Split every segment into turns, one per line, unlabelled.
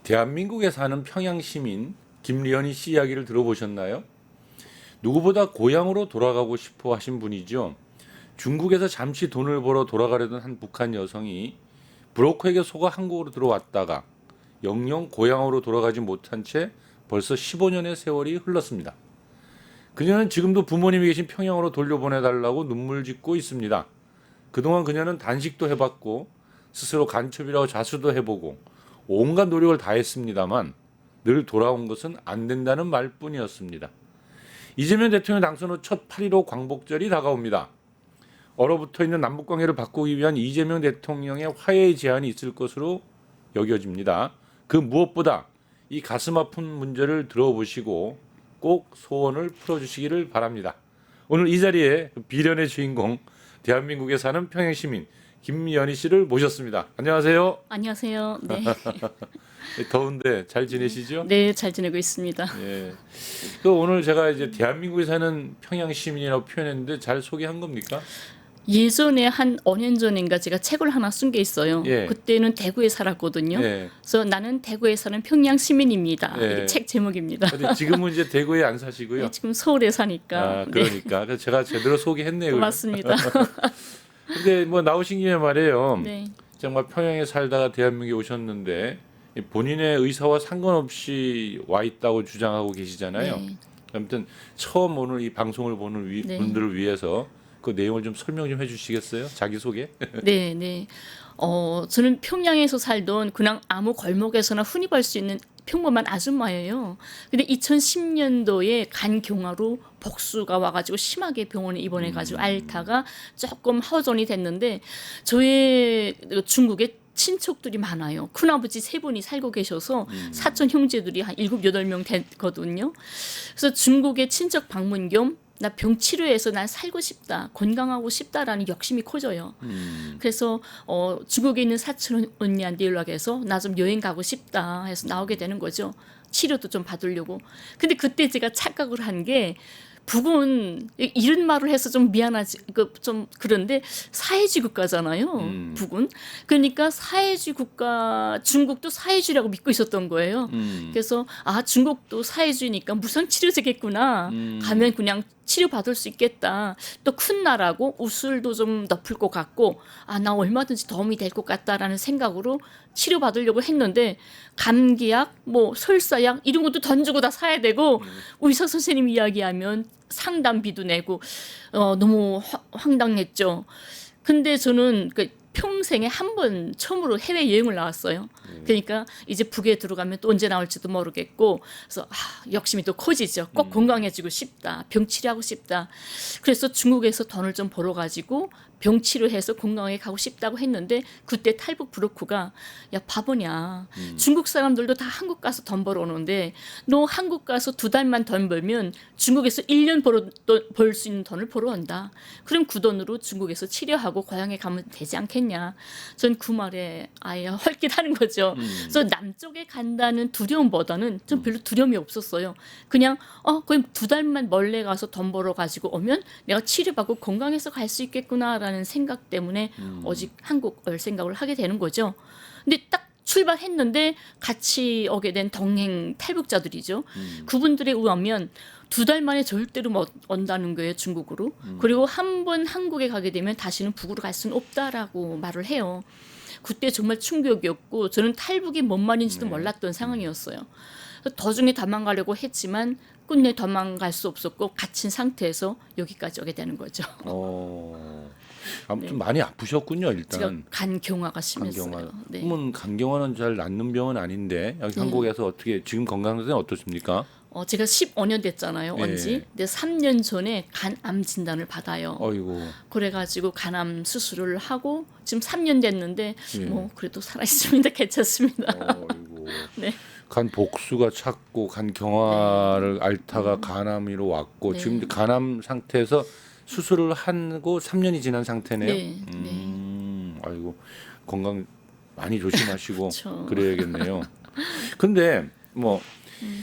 대한민국에 사는 평양 시민 김리연희 씨 이야기를 들어보셨나요? 누구보다 고향으로 돌아가고 싶어 하신 분이죠. 중국에서 잠시 돈을 벌어 돌아가려던 한 북한 여성이 브로커에게 속아 한국으로 들어왔다가 영영 고향으로 돌아가지 못한 채 벌써 15년의 세월이 흘렀습니다. 그녀는 지금도 부모님이 계신 평양으로 돌려보내달라고 눈물 짓고 있습니다. 그동안 그녀는 단식도 해봤고 스스로 간첩이라고 자수도 해보고 온갖 노력을 다했습니다만 늘 돌아온 것은 안 된다는 말뿐이었습니다. 이재명 대통령 당선 후 첫 8.15 광복절이 다가옵니다. 얼어붙어 있는 남북관계를 바꾸기 위한 이재명 대통령의 화해의 제안이 있을 것으로 여겨집니다. 그 무엇보다 이 가슴 아픈 문제를 들어보시고 꼭 소원을 풀어주시기를 바랍니다. 오늘 이 자리에 비련의 주인공 대한민국에 사는 평양시민 김연희 씨를 모셨습니다. 안녕하세요.
안녕하세요. 네.
더운데 잘 지내시죠?
네, 잘 지내고 있습니다.
예. 그 오늘 제가 이제 대한민국에 사는 평양 시민이라고 표현했는데 잘 소개한 겁니까?
예전에 한 5년 전인가 제가 책을 하나 쓴 게 있어요.
예.
그때는 대구에 살았거든요.
예.
그래서 나는 대구에 사는 평양 시민입니다.
예.
이게 책 제목입니다.
근데 지금은 이제 대구에 안 사시고요.
네, 지금 서울에 사니까.
아, 그러니까. 그래서 제가 제대로 소개했네요.
맞습니다.
근데 뭐 나오신 김에 말이에요.
네.
정말 평양에 살다가 대한민국에 오셨는데 본인의 의사와 상관없이 와 있다고 주장하고 계시잖아요.
네.
아무튼 처음 오늘 이 방송을 보는
네.
분들을 위해서 그 내용을 좀 설명 좀 해주시겠어요? 자기 소개?
네, 네. 저는 평양에서 살던 그냥 아무 골목에서나 흔히 볼 수 있는 평범한 아줌마예요. 근데 2010년도에 간 경화로 복수가 와가지고 심하게 병원에 입원해가지고 앓다가 조금 하전이 됐는데 저의 중국에 친척들이 많아요. 큰아버지 3분이 살고 계셔서 사촌 형제들이 한 7, 8명 됐거든요. 그래서 중국에 친척 방문 겸 나 병 치료해서 난 살고 싶다, 건강하고 싶다라는 욕심이 커져요. 그래서 중국에 있는 사촌 언니한테 연락해서 나 좀 여행 가고 싶다 해서 나오게 되는 거죠. 치료도 좀 받으려고. 근데 그때 제가 착각을 한 게 북은 이런 말을 해서 좀 미안하지, 좀 그런데 사회주의 국가잖아요. 북은. 그러니까 사회주의 국가, 중국도 사회주의라고 믿고 있었던 거예요. 그래서 중국도 사회주의니까 무상 치료제겠구나. 가면 그냥 치료받을 수 있겠다. 또 큰 나라고 우술도 좀 높을 것 같고 나 얼마든지 도움이 될 것 같다라는 생각으로 치료받으려고 했는데 감기약, 뭐 설사약 이런 것도 돈 주고 다 사야 되고 의사 선생님 이야기하면 상담비도 내고 너무 황당했죠. 근데 저는 평생에 한 번 처음으로 해외 여행을 나왔어요. 그러니까 이제 북에 들어가면 또 언제 나올지도 모르겠고, 그래서 욕심이 또 커지죠. 꼭 건강해지고 싶다, 병 치료하고 싶다. 그래서 중국에서 돈을 좀 벌어가지고 병 치료해서 건강하게 가고 싶다고 했는데 그때 탈북 브로커가 야 바보냐, 중국 사람들도 다 한국 가서 돈 벌어오는데 너 한국 가서 2달만 돈 벌면 중국에서 1년 벌 수 있는 돈을 벌어온다. 그럼 그 돈으로 중국에서 치료하고 고향에 가면 되지 않겠냐. 전 그 말에 아예 헐깃하는 거죠. 그래서 남쪽에 간다는 두려움보다는 좀 별로 두려움이 없었어요. 그냥 그럼 2달만 멀리 가서 돈 벌어 가지고 오면 내가 치료받고 건강해서 갈 수 있겠구나라는 생각 때문에 오직 한국 올 생각을 하게 되는 거죠. 근데 딱 출발했는데 같이 오게 된 동행 탈북자들이죠. 그분들에 의하면 2달 만에 절대로 못 온다는 거예요, 중국으로. 그리고 한 번 한국에 가게 되면 다시는 북으로 갈 수는 없다라고 말을 해요. 그때 정말 충격이었고 저는 탈북이 뭔 말인지도 몰랐던 상황이었어요. 도중에 도망가려고 했지만 끝내 도망갈 수 없었고 갇힌 상태에서 여기까지 오게 되는 거죠.
아무튼 많이 아프셨군요, 일단.
제가 간경화가 심했어요.
간경화.
네.
그러면 간경화는 잘 낫는 병은 아닌데 여기 한국에서 어떻게 지금 건강 상태는 어떻습니까?
제가 15년 됐잖아요,
예.
언지. 근데 3년 전에 간암 진단을 받아요.
어이고.
그래가지고 간암 수술을 하고 지금 3년 됐는데
예.
뭐 그래도 살아 있습니다. 괜찮습니다.
어이고.
네.
간 복수가 찼고 간 경화를 앓다가 간암으로 왔고
네.
지금 간암 상태에서 수술을 하고 3년이 지난 상태네요.
네.
아이고 건강 많이 조심하시고
그렇죠.
그래야겠네요. 근데 뭐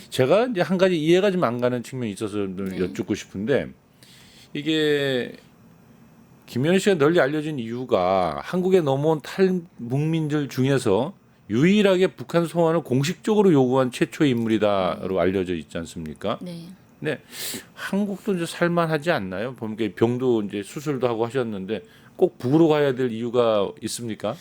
제가 이제 한 가지 이해가 좀 안 가는 측면이 있어서 좀 여쭙고 싶은데 이게 김연희 씨가 널리 알려진 이유가 한국에 넘어온 탈북민들 중에서 유일하게 북한 송환을 공식적으로 요구한 최초의 인물이다로 알려져 있지 않습니까?
네.
네, 한국도 이제 살만하지 않나요? 보니까 병도 이제 수술도 하고 하셨는데 꼭 북으로 가야 될 이유가 있습니까?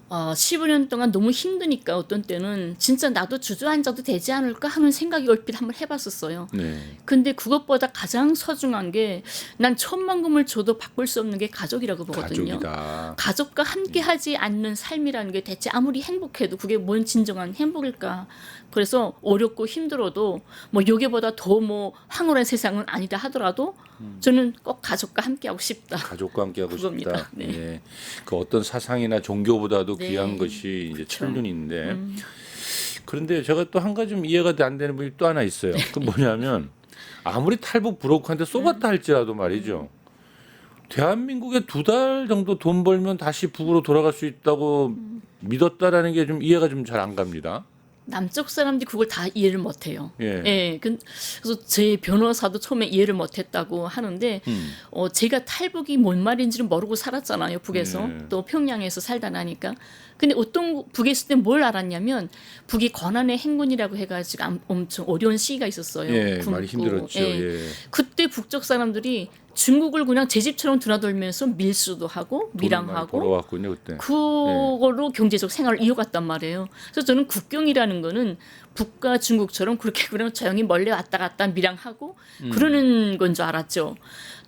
15년 동안 너무 힘드니까 어떤 때는 진짜 나도 주저앉아도 되지 않을까 하는 생각이 얼핏 한번 해봤었어요.
네,
근데 그것보다 가장 소중한 게 난 천만금을 줘도 바꿀 수 없는 게 가족이라고 보거든요.
가족이다.
가족과 함께 하지 않는 삶이라는 게 대체 아무리 행복해도 그게 뭔 진정한 행복일까. 그래서 어렵고 힘들어도 뭐 여기보다 더 뭐 황홀한 세상은 아니다 하더라도 저는 꼭 가족과 함께 하고 싶다.
가족과 함께하고
그겁니다.
싶다.
네.
예. 그 어떤 사상이나 종교보다도
네.
귀한 것이 이제
그쵸.
천륜인데 그런데 제가 또 한 가지 좀 이해가 안 되는 부분이 또 하나 있어요. 그 뭐냐면 아무리 탈북 브로커한테 쏘갔다 할지라도 말이죠. 대한민국에 2달 정도 돈 벌면 다시 북으로 돌아갈 수 있다고 믿었다라는 게 좀 이해가 좀 잘 안 갑니다.
남쪽 사람들이 그걸 다 이해를 못해요.
예.
예, 그래서 제 변호사도 처음에 이해를 못했다고 하는데 제가 탈북이 뭔 말인지를 모르고 살았잖아요. 북에서
네.
또 평양에서 살다 나니까. 근데 어떤 북에 있을 때 뭘 알았냐면 북이 권한의 행군이라고 해가지고 엄청 어려운 시기가 있었어요.
예,
굶고.
많이 힘들었죠.
예.
예.
그때 북쪽 사람들이 중국을 그냥 제 집처럼 드나들면서 밀수도 하고
돈을 많이
밀항하고
벌어왔군요 그때.
그걸로 경제적 생활을 이어갔단 말이에요. 그래서 저는 국경이라는 거는 북과 중국처럼 그렇게 그냥 조용히 멀리 왔다 갔다 밀항하고 그러는 건 줄 알았죠.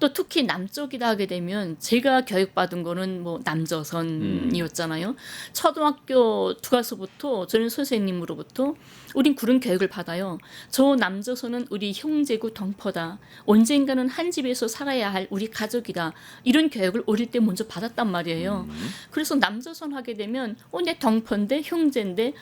또 특히 남쪽이다 하게 되면 제가 교육받은 거는 뭐 남조선이었잖아요. 초등학교 들어가서부터 저는 선생님으로부터 우린 그런 교육을 받아요. 저 남조선은 우리 형제고 동포다. 언젠가는 한 집에서 살아야 할 우리 가족이다. 이런 교육을 어릴 때 먼저 받았단 말이에요. 그래서 남조선 하게 되면 내 동포인데 형제인데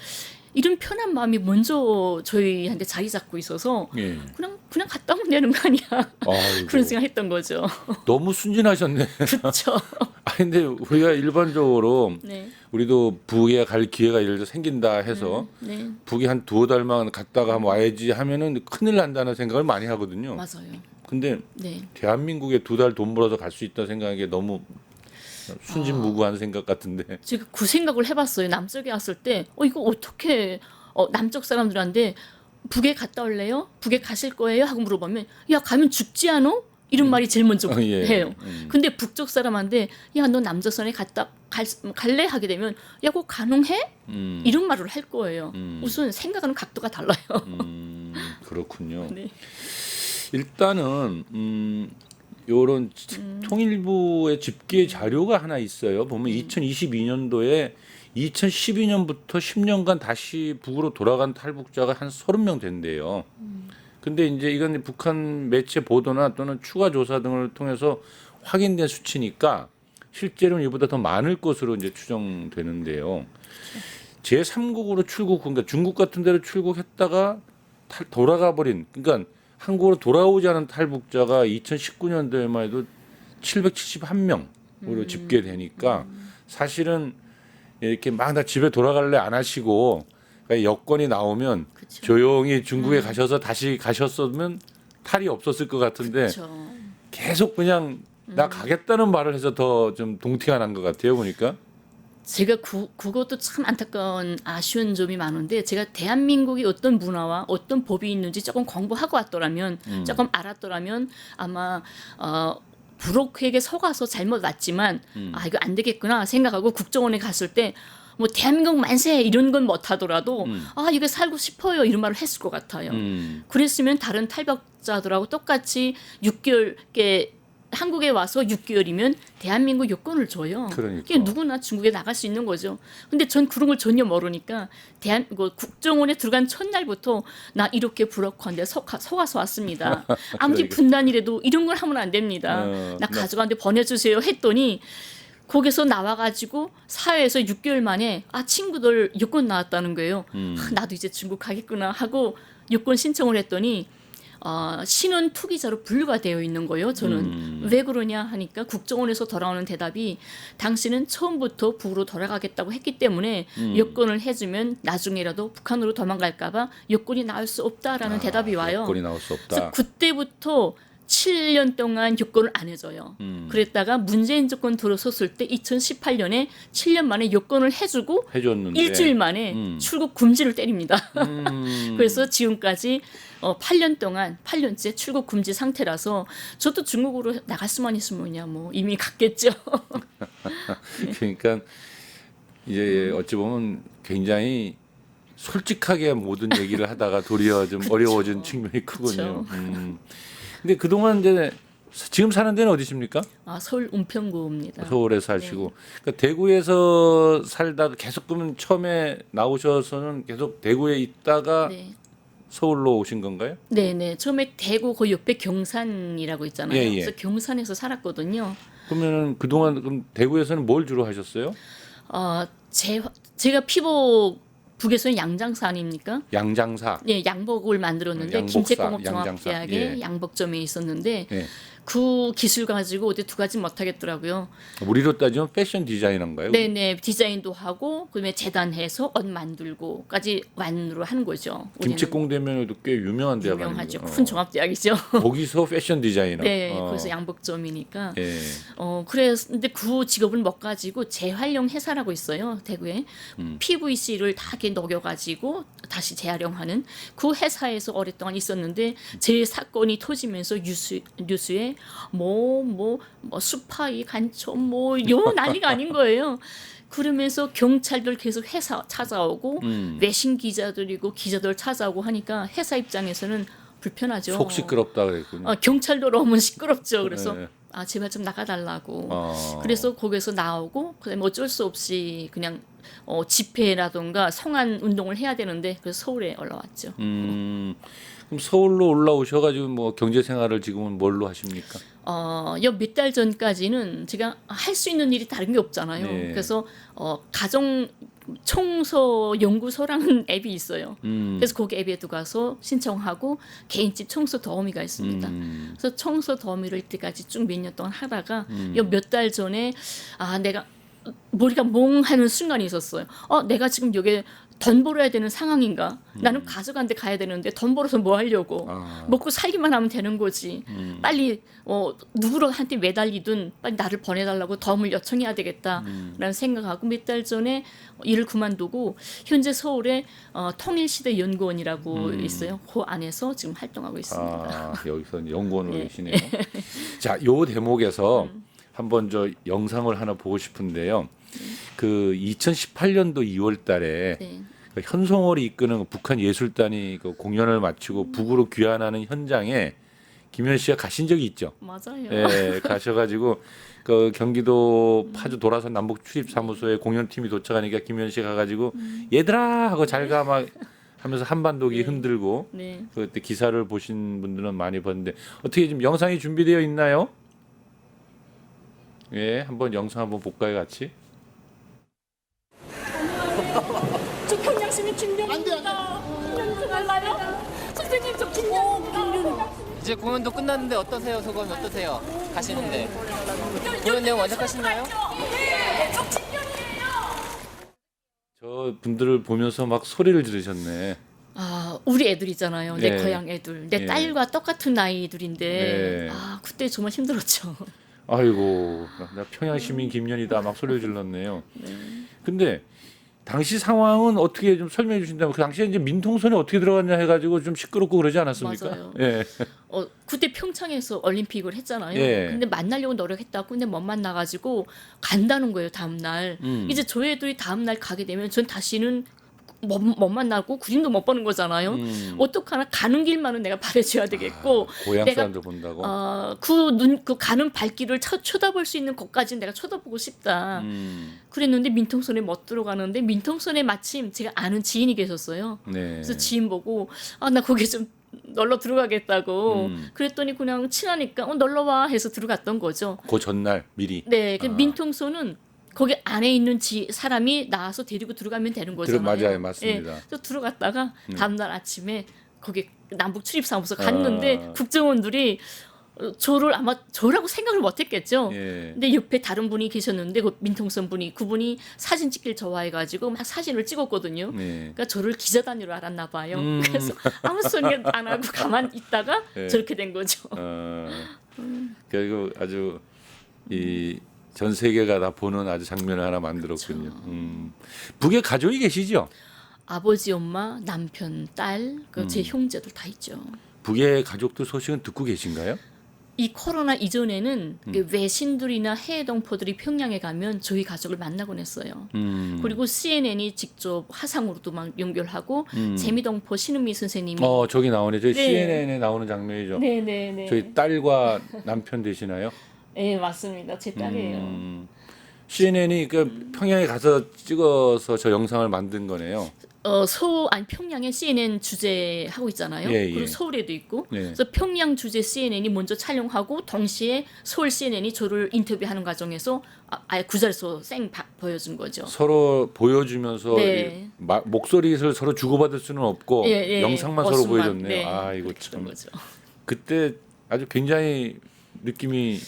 이런 편한 마음이 먼저 저희한테 자리 잡고 있어서
예.
그냥 갔다 오면 되는 거 아니야.
아이고,
그런 생각했던 거죠.
너무 순진하셨네.
그렇죠.
아 근데 우리가 일반적으로
네.
우리도 북에 갈 기회가 예를 들어 생긴다 해서
네.
북에 한 2달만 갔다가 한번 와야지 하면은 큰일 난다는 생각을 많이 하거든요.
맞아요.
근데
네.
대한민국에 2달 돈 벌어서 갈 수 있다 생각하는 게 너무 순진무구한 생각 같은데.
제가 그 생각을 해봤어요. 남쪽에 왔을 때 이거 어떻게 남쪽 사람들한테 북에 갔다 올래요? 북에 가실 거예요? 하고 물어보면 야 가면 죽지 않어? 이런 말이 제일 먼저
예.
해요. 근데 북쪽 사람한테 야 너 남조선에 갈래? 하게 되면 야 그거 가능해? 이런 말을 할 거예요. 우선 생각하는 각도가 달라요.
그렇군요.
네.
일단은 요런 통일부의 집계 자료가 하나 있어요. 보면 2022년도에 2012년부터 10년간 다시 북으로 돌아간 탈북자가 한 30명 된대요. 근데 이제 이건 북한 매체 보도나 또는 추가 조사 등을 통해서 확인된 수치니까 실제로는 이보다 더 많을 것으로 이제 추정되는데요. 제3국으로 출국, 그러니까 중국 같은 데로 출국했다가 돌아가 버린, 그러니까 한국으로 돌아오지 않은 탈북자가 2019년도에만 해도 771명으로 집계되니까 사실은 이렇게 막 나 집에 돌아갈래 안 하시고 그러니까 여건이 나오면
그쵸.
조용히 중국에 가셔서 다시 가셨으면 탈이 없었을 것 같은데
그렇죠.
계속 그냥 나 가겠다는 말을 해서 더 좀 동티가 난 것 같아요 보니까.
제가 그것도 참 안타까운 아쉬운 점이 많은데 제가 대한민국이 어떤 문화와 어떤 법이 있는지 조금 공부하고 왔더라면 조금 알았더라면 아마 브로커에게 속아서 잘못 왔지만 이거 안 되겠구나 생각하고 국정원에 갔을 때 뭐 대한민국 만세 이런 건 못하더라도 이거 살고 싶어요 이런 말을 했을 것 같아요. 그랬으면 다른 탈북자들하고 똑같이 6개월 한국에 와서 6개월이면 대한민국 여권을 줘요.
그러니까.
그게 누구나 중국에 나갈 수 있는 거죠. 근데 전 그런 걸 전혀 모르니까 국정원에 들어간 첫날부터 나 이렇게 브로커인데 속아서 왔습니다. 아무리
그러니까.
분단이라도 이런 걸 하면 안 됩니다. 나 가족한테 보내주세요 했더니 거기서 나와가지고 사회에서 6개월 만에 친구들 여권 나왔다는 거예요. 나도 이제 중국 가겠구나 하고 여권 신청을 했더니 신원 투기자로 분류가 되어 있는 거예요. 저는 왜 그러냐 하니까 국정원에서 돌아오는 대답이 당신은 처음부터 북으로 돌아가겠다고 했기 때문에 여권을 해주면 나중에라도 북한으로 도망갈까 봐 여권이 나올 수 없다라는 대답이 와요.
여권이 나올 수 없다.
그래서 그때부터 7년 동안 요건을 안 해줘요. 그랬다가 문재인 정권 들어섰을 때 2018년에 7년 만에 요건을 해주고
해줬는데
일주일 만에 출국 금지를 때립니다. 그래서 지금까지 8년 동안 8년째 출국 금지 상태라서 저도 중국으로 나갈 수만 있으면야 뭐 이미 갔겠죠.
그러니까 이제 어찌 보면 굉장히 솔직하게 모든 얘기를 하다가 도리어 좀 어려워진 측면이 크군요. 근데 그동안 이제 지금 사는 데는 어디십니까?
서울 은평구입니다.
서울에 사시고 그러니까 대구에서 살다가 계속 그러면 처음에 나오셔서는 계속 대구에 있다가
네.
서울로 오신 건가요?
네네. 처음에 대구 그 옆에 경산이라고 있잖아요.
예, 예.
그래서 경산에서 살았거든요.
그러면은 그동안 그럼 대구에서는 뭘 주로 하셨어요?
제가 피복에서는 양장사 아닙니까?
양장사.
예, 양복을 만들었는데
양복사,
김제공업종합대학에
양장사. 예.
양복점에 있었는데
예.
그 기술 가지고 어디 두 가지 못 하겠더라고요.
우리로 따지면 패션 디자이너인가요?
네네, 디자인도 하고 그다음에 재단해서 옷 만들고까지 완으로 하는 거죠.
김치공대면에도 꽤 유명한 대학
유명하죠.
아닙니까?
큰 종합대학이죠.
거기서 패션 디자이너.
네, 그래서 양복점이니까.
예.
그래서 근데 그 직업을 못 가지고 재활용 회사라고 있어요, 대구에. PVC를 다 이렇게 녹여가지고 다시 재활용하는 그 회사에서 오랫동안 있었는데 제 사건이 터지면서 뉴스에 뭐 스파이 간첩 요 난리가 아닌 거예요. 그러면서 경찰들 계속 회사 찾아오고 외신 기자들이고 기자들 찾아오고 하니까 회사 입장에서는 불편하죠.
속 시끄럽다 그랬군요.
경찰도 너무 시끄럽죠. 그래서
네.
제발 좀 나가달라고.
어.
그래서 거기서 나오고 그다음에 어쩔 수 없이 그냥 집회라던가 성안 운동을 해야 되는데 그래서 서울에 올라왔죠.
그럼 서울로 올라오셔가지고 뭐 경제 생활을 지금은 뭘로 하십니까?
몇 달 전까지는 제가 할 수 있는 일이 다른 게 없잖아요.
네.
그래서 가정 청소 연구소라는 앱이 있어요. 그래서 거기 앱에 들어가서 신청하고 개인집 청소 도우미가 있습니다. 그래서 청소 도우미를 이때까지 쭉 몇 년 동안 하다가 몇 달 전에 내가 머리가 멍하는 순간이 있었어요. 내가 지금 여기 돈 벌어야 되는 상황인가? 나는 가족한테 가야 되는데 돈 벌어서 뭐 하려고? 먹고 살기만 하면 되는 거지. 빨리 누구한테 매달리든 빨리 나를 보내달라고 도움을 요청해야 되겠다라는 생각하고 몇 달 전에 일을 그만두고 현재 서울에 통일시대 연구원이라고 있어요. 그 안에서 지금 활동하고 있습니다.
여기서 연구원으로
네.
계시네요. 자, 요 대목에서 한번 저 영상을 하나 보고 싶은데요. 그 2018년도 2월달에
네.
현송월이 이끄는 북한 예술단이 그 공연을 마치고 북으로 귀환하는 현장에 김현 씨가 가신 적이 있죠.
맞아요.
예, 가셔가지고 그 경기도 파주 도라선 남북 출입사무소에 공연팀이 도착하니까 김현 씨가 가가지고 얘들아 하고 잘 가 막 하면서 한반도기 흔들고
네.
그때 기사를 보신 분들은 많이 봤는데 어떻게 지금 영상이 준비되어 있나요? 예, 한번 영상 한번 볼까요, 같이?
저 평양시민 김명입니다. 연습할래요? 선생님 저 김명입니다.
이제 공연도 끝났는데 어떠세요? 소감이 어떠세요? 가시는데 공연 내용 완벽하신가요?
네, 저 김명이에요.
저 분들을 보면서 막 소리를 지르셨네.
우리 애들이잖아요. 내
네.
고향 애들. 내
네.
딸과 똑같은 나이들인데
네.
그때 정말 힘들었죠.
아이고, 나 평양 시민 김연이다 막 소리를 질렀네요. 근데 당시 상황은 어떻게 좀 설명해 주신다면 그 당시에 이제 민통선에 어떻게 들어갔냐 해가지고 좀 시끄럽고 그러지 않았습니까?
맞아요.
예.
그때 평창에서 올림픽을 했잖아요.
예.
근데 만나려고 노력했다고 근데 못 만나가지고 간다는 거예요. 다음 날. 이제 저희 애들이 다음 날 가게 되면 전 다시는 못 만나고 그림도 못 보는 거잖아요. 어떡하나 가는 길만은 내가 바래줘야 되겠고
고향
내가
사람들 본다고.
그 가는 발길을 쳐다볼 수 있는 곳까지는 내가 쳐다보고 싶다. 그랬는데 민통선에 못 들어가는데 민통선에 마침 제가 아는 지인이 계셨어요.
네.
그래서 지인 보고 나 거기 좀 놀러 들어가겠다고 그랬더니 그냥 친하니까 놀러 와 해서 들어갔던 거죠.
그 전날 미리.
네, 그 민통선은 거기 안에 있는 사람이 나와서 데리고 들어가면 되는 거잖아요.
맞아요, 맞습니다.
예, 그래서 들어갔다가 다음날 아침에 거기 남북 출입사무소 갔는데 국정원들이 저를 아마 저라고 생각을 못했겠죠.
예.
근데 옆에 다른 분이 계셨는데 그 민통선 분이 그분이 사진 찍길 좋아해가지고 막 사진을 찍었거든요.
예.
그러니까 저를 기자단으로 알았나 봐요.
음.
그래서 아무 소리 안 하고 가만 있다가
예.
저렇게 된 거죠.
결국 아주 이 전 세계가 다 보는 아주 장면을 하나 만들었군요. 북에 가족이 계시죠?
아버지, 엄마, 남편, 딸, 제 형제들 다 있죠.
북의 가족들 소식은 듣고 계신가요?
이 코로나 이전에는 외신들이나 해외 동포들이 평양에 가면 저희 가족을 만나곤 했어요. 그리고 CNN이 직접 화상으로도 막 연결하고 재미동포 신은미 선생님이
저기 나오네. 저희
네.
CNN에 나오는 장면이죠.
네네네.
저희 딸과 남편 되시나요?
네 맞습니다. 제 딸이에요.
CNN이 그 평양에 가서 찍어서 저 영상을 만든 거네요.
평양에 CNN 주재 하고 있잖아요.
예, 예.
그리고 서울에도 있고.
예.
그래서 평양 주재 CNN이 먼저 촬영하고 동시에 서울 CNN이 저를 인터뷰하는 과정에서 아예 그 자리에서 보여준 거죠.
서로 보여주면서
네.
목소리를 서로 주고받을 수는 없고
예, 예.
영상만 서로
어수만,
보여줬네요.
네,
아 이거
그렇게 된
참
거죠.
그때 아주 굉장히 느낌이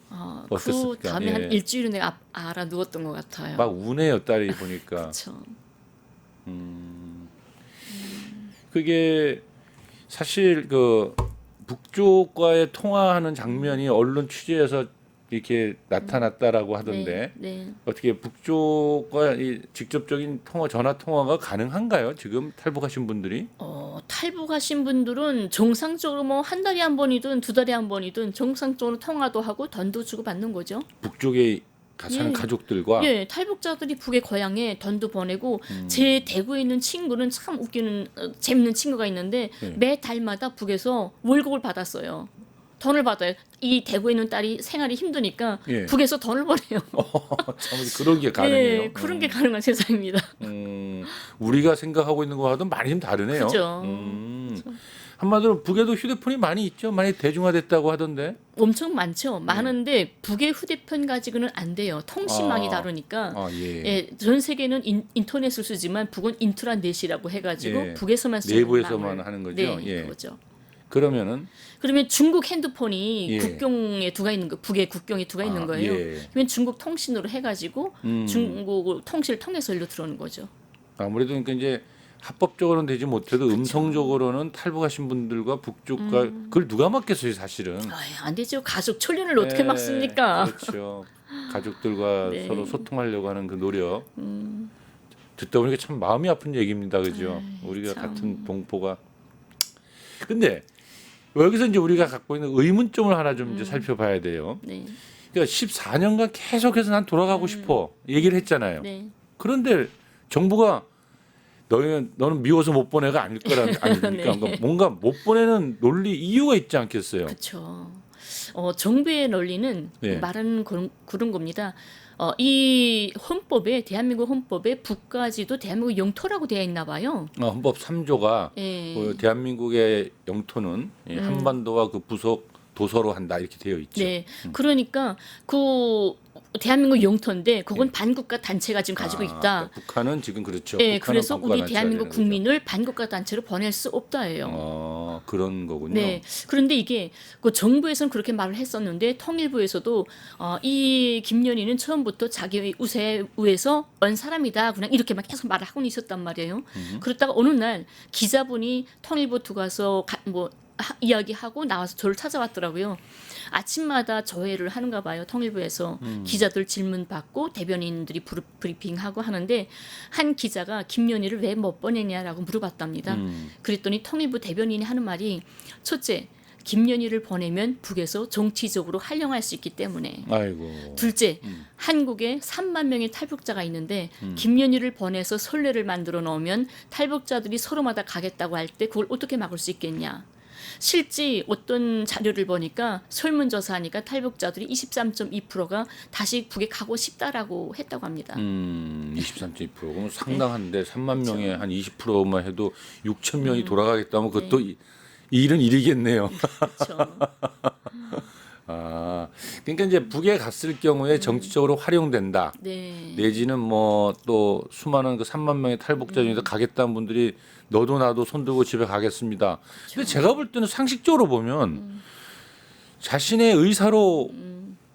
그
어땠을까?
다음에
예.
한 일주일은 내가 알아 누웠던 것 같아요.
막 우네요 딸이 보니까.
그렇죠.
그게 사실 그 북쪽과의 통화하는 장면이 언론 취재에서 이렇게 나타났다라고 하던데
네.
어떻게 북쪽과 이 직접적인 전화 통화가 가능한가요? 지금 탈북하신 분들이?
탈북하신 분들은 정상적으로 뭐 한 달에 한 번이든 두 달에 한 번이든 정상적으로 통화도 하고 돈도 주고 받는 거죠.
북쪽에 사는
예.
가족들과
예, 탈북자들이 북의 고향에 돈도 보내고 제 대구에 있는 친구는 참 웃기는 재밌는 친구가 있는데
예.
매 달마다 북에서 월급을 받았어요. 돈을 받아요. 이 대구에 있는 딸이 생활이 힘드니까
예.
북에서 돈을 보내요.
참 그런 게 가능해요.
예, 그런 게 가능한 세상입니다.
우리가 생각하고 있는 거와도 많이 좀 다르네요.
그죠.
한마디로 북에도 휴대폰이 많이 있죠. 많이 대중화됐다고 하던데.
엄청 많죠. 많은데 북의 휴대폰 가지고는 안 돼요. 통신망이 다르니까.
예.
예, 전 세계는 인터넷을 쓰지만 북은 인트라넷이라고 해가지고
예.
북에서만 쓰는
내부에서만
망을-
하는 거죠?
네,
예.
그거죠.
그러면
그러면 중국 핸드폰이
예.
국경에 두가 있는 거, 북에 국경에 두가 있는 거예요.
예.
그러면 중국 통신으로 해가지고 중국 통신을 통해서 일로 들어오는 거죠.
아무래도 그러니까 이제 합법적으로는 되지 못해도 음성적으로는 탈북하신 분들과 북쪽과 그걸 누가 맡겠어요, 사실은.
안 되죠. 가족 천리를 어떻게
예,
막습니까?
그렇죠. 가족들과
네.
서로 소통하려고 하는 그 노력. 듣다 보니까 참 마음이 아픈 얘기입니다, 그죠? 우리가
참.
같은 동포가. 근데 여기서 이제 우리가 갖고 있는 의문점을 하나 좀 이제 살펴봐야 돼요.
네,
그러니까 14년간 계속해서 난 돌아가고 싶어 얘기를 했잖아요.
네,
그런데 정부가 너는 미워서 못 보내가 아닐 거라는 아닙니까?
네.
그러니까 뭔가 못 보내는 논리 이유가 있지 않겠어요?
그렇죠. 정부의 논리는
네.
말하는 그런 겁니다. 이 헌법에 대한민국 헌법에 북까지도 대한민국 영토라고 되어 있나 봐요.
헌법 3조가
예.
대한민국의 영토는 한반도와 그 부속 도서로 한다 이렇게 되어 있죠.
네. 그러니까 그 대한민국 영토인데 그건 반국가 단체가 지금 가지고 있다.
그러니까 북한은 지금 그렇죠.
네,
북한은
그래서
반국가
우리
단체가
대한민국
되는 거죠.
국민을 반국가 단체로 보낼 수 없다예요.
그런 거군요.
네. 그런데 이게 그 정부에서는 그렇게 말을 했었는데 통일부에서도 이 김연희는 처음부터 자기 우에서 언 사람이다. 그냥 이렇게 막 계속 말을 하고 있었단 말이에요. 그러다가 어느 날 기자분이 통일부 들어가서 이야기하고 나와서 저를 찾아왔더라고요. 아침마다 조회를 하는가 봐요. 통일부에서 기자들 질문 받고 대변인들이 브리핑하고 하는데 한 기자가 김연희를 왜 못 보내냐라고 물어봤답니다. 그랬더니 통일부 대변인이 하는 말이 첫째, 김연희를 보내면 북에서 정치적으로 활용할 수 있기 때문에.
아이고.
둘째, 한국에 3만 명의 탈북자가 있는데 김연희를 보내서 선례를 만들어 놓으면 탈북자들이 서로마다 가겠다고 할 때 그걸 어떻게 막을 수 있겠냐. 실제 어떤 자료를 보니까 설문조사하니까 탈북자들이 23.2%가 다시 북에 가고 싶다라고 했다고 합니다.
23.2%. 그럼 상당한데 3만 명에 한 20%만 해도 6천 명이 돌아가겠다면 그것도 일은 일이겠네요.
그렇죠.
그러니까 이제 북에 갔을 경우에 정치적으로 활용된다.
네.
내지는 뭐 또 수많은 그 3만 명의 탈북자 중에서 가겠다는 분들이 너도 나도 손들고 집에 가겠습니다. 근데 제가 볼 때는 상식적으로 보면 자신의 의사로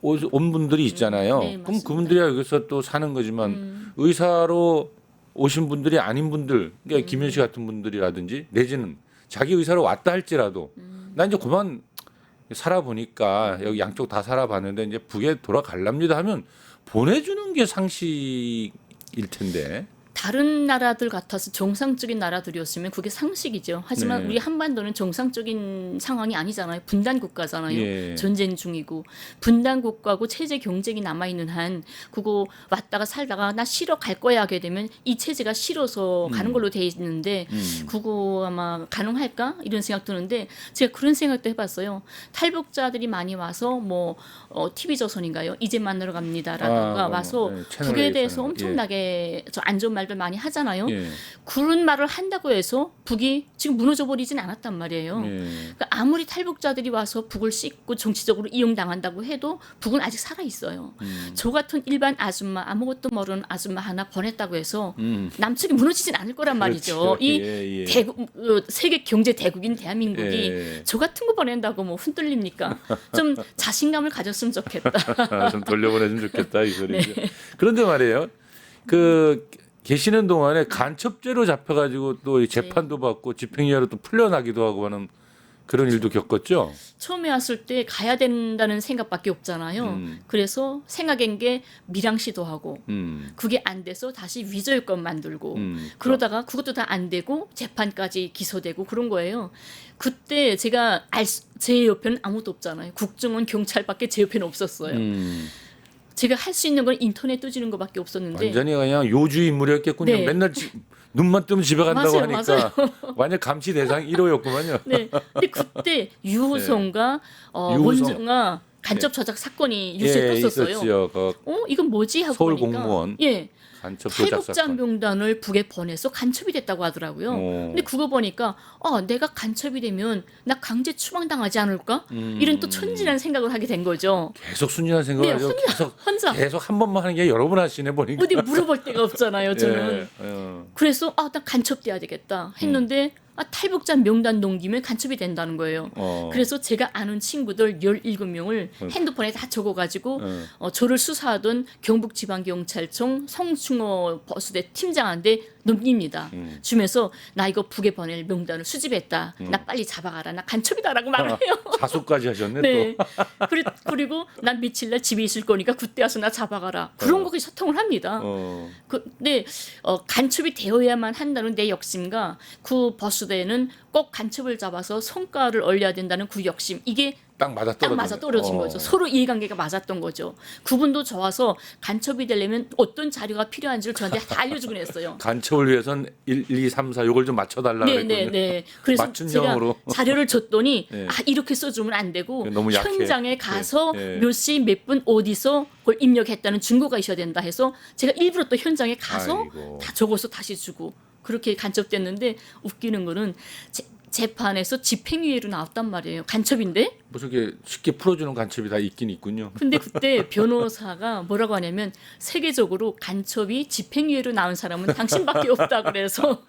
온 분들이 있잖아요.
네,
그럼
맞습니다.
그분들이 여기서 또 사는 거지만 의사로 오신 분들이 아닌 분들, 그러니까 김현 씨 같은 분들이라든지 내지는 자기 의사로 왔다 할지라도 나 이제 그만 살아보니까 여기 양쪽 다 살아봤는데 이제 북에 돌아갈랍니다 하면 보내주는 게 상식일 텐데.
다른 나라들 같아서 정상적인 나라들이었으면 그게 상식이죠. 하지만
네.
우리 한반도는 정상적인 상황이 아니잖아요. 분단 국가잖아요.
예.
전쟁 중이고 분단 국가고 체제 경쟁이 남아 있는 한 그거 왔다가 살다가 나 싫어 갈 거야 하게 되면 이 체제가 싫어서 가는 걸로 돼 있는데 그거 아마 가능할까 이런 생각 드는데 제가 그런 생각도 해봤어요. 탈북자들이 많이 와서 뭐 TV조선인가요? 이제 만나러 갑니다라든가 와서
네, 채널
북에
A에서는.
대해서 엄청나게 저 안 좋은 말들 많이 하잖아요.
예.
그런 말을 한다고 해서 북이 지금 무너져 버리진 않았단 말이에요.
예.
그러니까 아무리 탈북자들이 와서 북을 씻고 정치적으로 이용당한다고 해도 북은 아직 살아 있어요. 저 같은 일반 아줌마 아무것도 모르는 아줌마 하나 보냈다고 해서 남측이 무너지진 않을 거란 말이죠.
그렇죠.
이
예, 예.
대국 세계 경제 대국인 대한민국이
예.
저 같은 거 보낸다고 뭐 흔들립니까? 좀 자신감을 가졌으면 좋겠다.
좀 돌려보내면 좋겠다 이 소리죠.
네.
그런데 말이에요. 그 계시는 동안에 간첩죄로 잡혀가지고 또 재판도 받고 집행유예로 또 풀려나기도 하고 하는 그런 일도 겪었죠.
처음에 왔을 때 가야 된다는 생각밖에 없잖아요. 그래서 생각한 게 밀양시도 하고 그게 안 돼서 다시 위조 여권 만들고 그러다가 그것도 다 안 되고 재판까지 기소되고 그런 거예요. 그때 제가 제 옆에는 아무도 없잖아요. 국정원 경찰밖에 제 옆에는 없었어요. 제가 할 수 있는 건 인터넷 뜨지는 것밖에 없었는데
완전히 그냥 요주 인물이었겠군요.
네.
맨날 눈만 뜨면 집에 간다고
맞아요,
하니까 완전 감시 대상 1호였구만요.
네. 근데 그때 유호성과
유호성.
원정아 간첩 조작 사건이 뉴스에 떴었어요.
있었죠. 그
이건 뭐지 하고
서울
보니까
공무원
예.
간첩 조작
탈북자
사건.
명단을 북에 보내서 간첩이 됐다고 하더라고요. 근데 그거 보니까 내가 간첩이 되면 나 강제 추방당하지 않을까? 이런 또 천진한 생각을 하게 된 거죠.
계속 순진한 생각을
네,
하죠.
혼자
계속 한 번만 하는 게 여러 번 하시네 보니까.
어디 물어볼 데가 없잖아요. 저는.
예.
그래서 나 간첩돼야 되겠다 했는데 탈북자 명단 넘기면 간첩이 된다는 거예요. 그래서 제가 아는 친구들 17명을 핸드폰에 다 적어가지고 저를 수사하던 경북지방경찰청 성충호 버스대 팀장한테 넘깁니다. 주면서 나 이거 북에 보낼 명단을 수집했다. 나 빨리 잡아가라. 나 간첩이다라고 말을 해요.
자수까지 하셨네
네.
또.
그리고 난 며칠 날 집에 있을 거니까 그때 와서 나 잡아가라. 그런 거까지 소통을 합니다. 근데 간첩이 되어야만 한다는 내 욕심과 그 버스대에는 꼭 간첩을 잡아서 성과를 올려야 된다는 그 욕심 이게
딱 맞아
딱 맞아 떨어진 거죠. 서로 이해관계가 맞았던 거죠. 그분도 좋아서 간첩이 되려면 어떤 자료가 필요한지를 저한테 다 알려주곤 했어요.
간첩을 위해선 1, 2, 3, 4 요걸 좀 맞춰달라 그랬거든요.
네. 그래서
맞춤
제가
영어로.
자료를 줬더니
네.
이렇게 써주면 안 되고
너무 약해.
현장에 가서
네.
몇 시 몇 분 어디서 그걸 입력했다는 증거가 있어야 된다 해서 제가 일부러 또 현장에 가서
아이고.
다 적어서 다시 주고 그렇게 간첩됐는데 웃기는 거는 재판에서 집행유예로 나왔단 말이에요. 간첩인데?
무슨 게 쉽게 풀어주는 간첩이 다 있긴 있군요.
근데 그때 변호사가 뭐라고 하냐면 세계적으로 간첩이 집행유예로 나온 사람은 당신밖에 없다 그래서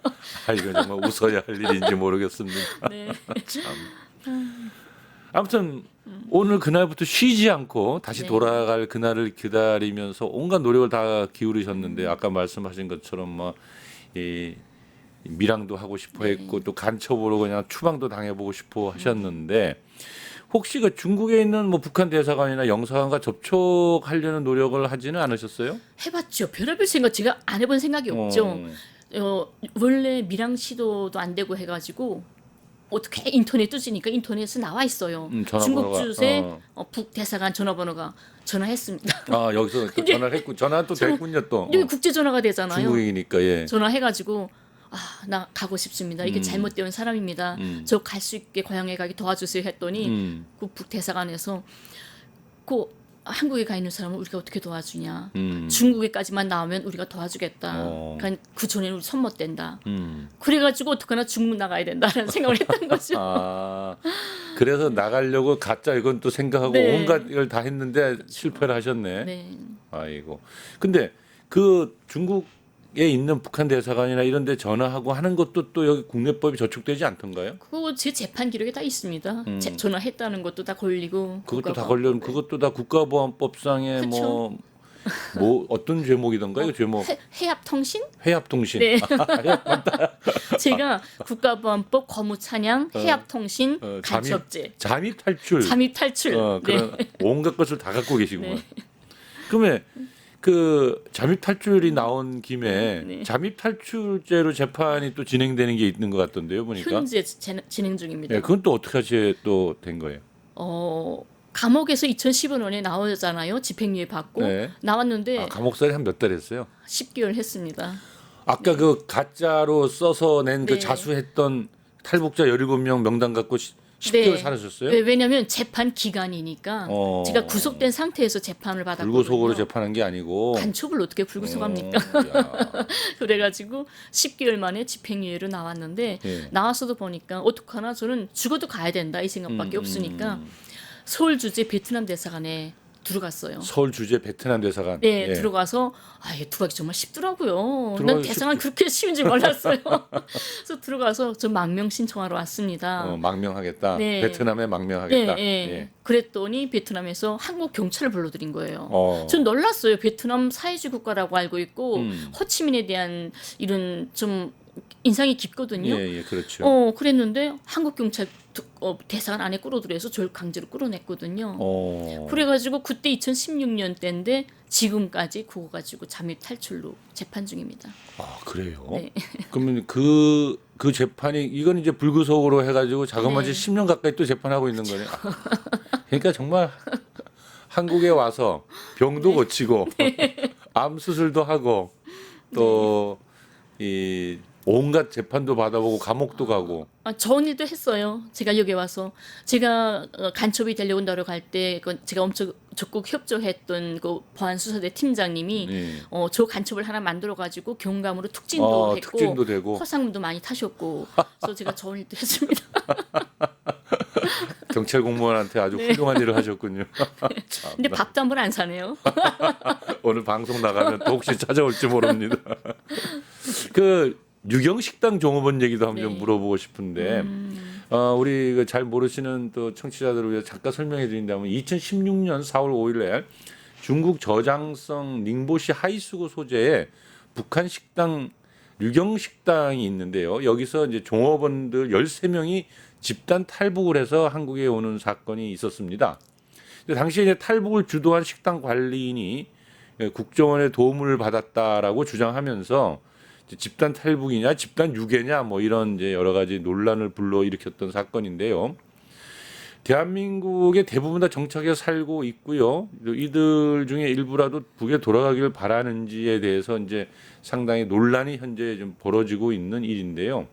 이거 정말 웃어야 할 일인지 모르겠습니다.
네.
참. 아무튼 오늘 그날부터 쉬지 않고 다시
네.
돌아갈 그날을 기다리면서 온갖 노력을 다 기울이셨는데 아까 말씀하신 것처럼 이 밀항도 하고 싶어 했고 또 간첩으로 그냥 추방도 당해보고 싶어 하셨는데 혹시 그 중국에 있는 북한 대사관이나 영사관과 접촉하려는 노력을 하지는 않으셨어요?
해봤죠. 별의별 생각 제가 안 해본 생각이 없죠. 원래 밀항 시도도 안 되고 해가지고 어떻게 인터넷 뜨지니까 인터넷에 나와 있어요. 중국
전화번호가,
주재 북 대사관 전화번호가 전화했습니다.
여기서 또 전화를 했고 전화 또 됐군요 또.
여기 국제 전화가 되잖아요.
중국이니까 예.
전화해가지고 나 가고 싶습니다. 이게 잘못된 사람입니다. 저 갈 수 있게 고향에 가게 도와주세요 했더니 그 북 대사관에서 그 한국에 가 있는 사람을 우리가 어떻게 도와주냐. 중국에까지만 나오면 우리가 도와주겠다. 그러니까 그 전에는 우리 손 못 댄다. 그래가지고 어떡하나 중국 나가야 된다라는 생각을 했던 거죠.
그래서 나가려고 가짜 이건 또 생각하고
네.
온갖 걸 다 했는데 실패를 하셨네.
네.
아이고. 근데 그 중국 있는 북한 대사관이나 이런 데 전화하고 하는 것도 또 여기 국내법이 저촉되지 않던가요?
그거 제 재판 기록에 다 있습니다. 전화했다는 것도 다 걸리고
그것도 다
국가보안-
걸려 그것도 다 국가보안법상의
그쵸.
뭐 어떤 제목이던가요? 그 제목
해합통신?
해합통신.
네. 제가 국가보안법 거무찬양 해합통신 간첩죄
잠입 탈출.
잠입 탈출.
그런 온갖 것을 다 갖고 계시구만.
네.
그러면 그 잠입 탈출이 나온 김에
네.
잠입 탈출죄로 재판이 또 진행되는 게 있는 것 같던데요, 보니까.
현재 진행 중입니다.
네, 그건 또 어떻게 또 된 거예요?
감옥에서 2015년에 나오잖아요. 집행유예 받고
네.
나왔는데
감옥살이 한 몇 달 했어요?
10개월 했습니다.
아까 그 가짜로 써서 낸 그
네.
자수했던 탈북자 17명 명단 갖고 10개월 살았었어요?
네, 왜냐하면 재판 기간이니까
어.
제가 구속된 상태에서 재판을 받았거든요.
불구속으로 재판한 게 아니고.
간첩을 어떻게 불구속합니까?
야.
그래가지고 10개월 만에 집행유예로 나왔는데
예.
나와서도 보니까 어떡하나 저는 죽어도 가야 된다 이 생각밖에 없으니까 서울 주재 베트남 대사관에 들어갔어요.
서울 주재 베트남 대사관.
네,
예.
들어가서 이게 들어가기 정말 쉽더라고요. 난
들어가기
대사관 그렇게 쉬운지 몰랐어요. 그래서 들어가서 저 망명 신청하러 왔습니다.
망명하겠다.
네.
베트남에 망명하겠다.
네, 네.
예.
그랬더니 베트남에서 한국 경찰을 불러들인 거예요.
어.
전 놀랐어요. 베트남 사회주의 국가라고 알고 있고
음.
호치민에 대한 이런 좀 인상이 깊거든요.
예, 예, 그렇죠.
그랬는데 한국 경찰 대사관 안에 끌어들여서 저를 강제로 끌어냈거든요. 그래가지고 그때 2016년 때인데 지금까지 그거 가지고 잠입 탈출로 재판 중입니다.
아, 그래요?
네.
그러면 그 재판이 이건 이제 불구속으로 해가지고 자그마치
네.
10년 가까이 또 재판하고 있는 거네요. 그러니까 정말 한국에 와서 병도
네.
고치고 암 수술도 하고 또 이 온갖 재판도 받아보고 감옥도 가고.
좋은 일도 했어요. 제가 여기 와서 제가 간첩이 데려온다고 갈 때 제가 엄청 적극 협조했던 그 보안수사대 팀장님이
예.
저 간첩을 하나 만들어 가지고 경감으로 특진도 했고
특진도 되고.
허상도 많이 타셨고 그래서 제가 좋은 일도 했습니다.
경찰 공무원한테 아주 훌륭한 일을 하셨군요. 참.
근데 밥도 한 번 안 사네요.
오늘 방송 나가면 또 혹시 찾아올지 모릅니다. 그 유경식당 종업원 얘기도 한번 좀
네.
물어보고 싶은데 우리 그 잘 모르시는 또 청취자들을 위해 잠깐 설명해 드린다면 2016년 4월 5일에 중국 저장성 닝보시 하이수구 소재에 북한 식당 유경식당이 있는데요. 여기서 이제 종업원들 13명이 집단 탈북을 해서 한국에 오는 사건이 있었습니다. 근데 당시에 이제 탈북을 주도한 식당 관리인이 국정원의 도움을 받았다라고 주장하면서 이제 집단 탈북이냐, 집단 유괴냐, 뭐 이런 이제 여러 가지 논란을 불러일으켰던 사건인데요. 대한민국의 대부분 다 정착해 살고 있고요. 이들 중에 일부라도 북에 돌아가기를 바라는지에 대해서 이제 상당히 논란이 현재 좀 벌어지고 있는 일인데요.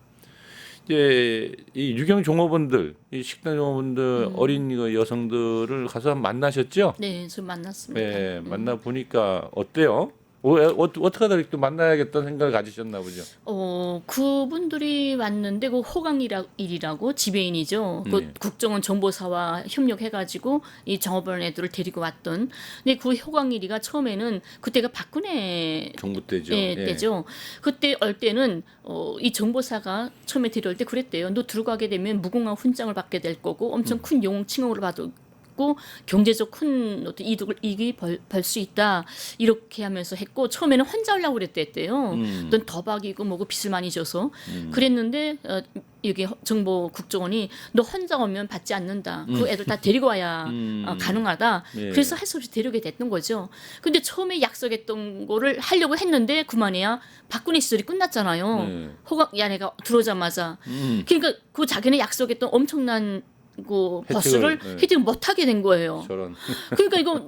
이제 이 유경 종업원들, 이 식당 종업원들 어린 그 여성들을 가서 만나셨죠?
네, 저 만났습니다.
네, 만나 보니까 어때요? 어떻게 하다 이렇게 또 만나야겠다는 생각을 가지셨나 보죠.
그분들이 왔는데 그 호강일이라고 지배인이죠. 그 국정원 정보사와 협력해가지고 이 정업원 애들을 데리고 왔던. 근데 그 호강일이가 처음에는 그때가 박근혜
정부 때죠.
네,
예.
때죠. 그때 얼 때는 이 정보사가 처음에 데려올 때 그랬대요. 너 들어가게 되면 무궁화 훈장을 받게 될 거고 엄청 큰 영웅 칭호를 받고 경제적 큰 어떤 이익이 벌 수 있다 이렇게 하면서 했고 처음에는 혼자 하려고 그랬대요. 넌 도박이고 뭐고 빚을 많이 져서 그랬는데 여기 정보 국정원이 너 혼자 오면 받지 않는다. 그 애들 다 데리고 와야 가능하다.
예.
그래서 할 수 없이 데려오게 됐던 거죠. 근데 처음에 약속했던 거를 하려고 했는데 그만해야 박근혜 시절이 끝났잖아요.
네.
호각 야네가 들어오자마자 그러니까 그 자기네 약속했던 엄청난 그 버스를
네.
혜택을 못하게 된 거예요.
저런.
그러니까 이거